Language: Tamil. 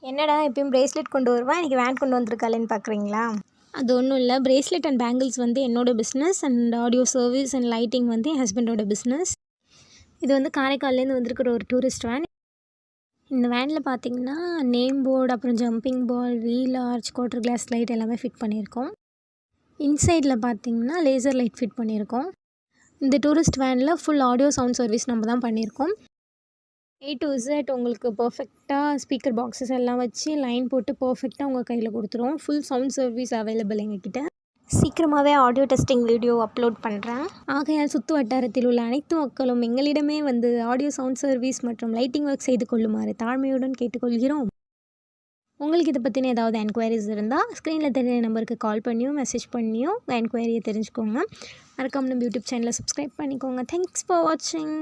என்னடா எப்பயும் பிரேஸ்லெட் கொண்டு வருவேன், இன்றைக்கி வேன் கொண்டு வந்திருக்காளேன்னு பார்க்குறீங்களா? அது ஒன்றும் இல்லை. பிரேஸ்லெட் அண்ட் பேங்கிள்ஸ் வந்து என்னோடய business and audio service and lighting வந்து என் ஹஸ்பண்டோட பிஸ்னஸ். இது வந்து காரைக்கால்லேருந்து வந்திருக்கிற ஒரு டூரிஸ்ட் வேன். இந்த வேனில் பார்த்தீங்கன்னா நேம் போர்டு, அப்புறம் jumping ball, wheel arch, quarter glass light எல்லாமே ஃபிட் பண்ணியிருக்கோம். இன்சைடில் பார்த்தீங்கன்னா லேசர் லைட் ஃபிட் பண்ணியிருக்கோம். இந்த டூரிஸ்ட் வேனில் ஃபுல் ஆடியோ சவுண்ட் சர்வீஸ் நம்ம தான் பண்ணியிருக்கோம். A to Z உங்களுக்கு பர்ஃபெக்டாக ஸ்பீக்கர் பாக்ஸஸ் எல்லாம் வச்சு லைன் போட்டு பர்ஃபெக்டாக உங்கள் கையில் கொடுத்துருவோம். ஃபுல் சவுண்ட் சர்வீஸ் அவைலபிள் எங்ககிட்ட. சீக்கிரமாகவே ஆடியோ டெஸ்டிங் வீடியோ அப்லோட் பண்ணுறேன். ஆகையால் சுற்று வட்டாரத்தில் உள்ள அனைத்து மக்களும் எங்களிடமே வந்து ஆடியோ சவுண்ட் சர்வீஸ் மற்றும் லைட்டிங் ஒர்க் செய்து கொள்ளுமாறு தாழ்மையுடன் கேட்டுக்கொள்கிறோம். உங்களுக்கு இதை பற்றின ஏதாவது என்கொயரிஸ் இருந்தால் ஸ்க்ரீனில் தெரிஞ்ச நம்பருக்கு கால் பண்ணியோ மெசேஜ் பண்ணியோ என்கொயரியை தெரிஞ்சுக்கோங்க. மறக்காம நம்ம யூடியூப் சேனலை சப்ஸ்கிரைப் பண்ணிக்கோங்க. தேங்க்ஸ் ஃபார் வாட்சிங்.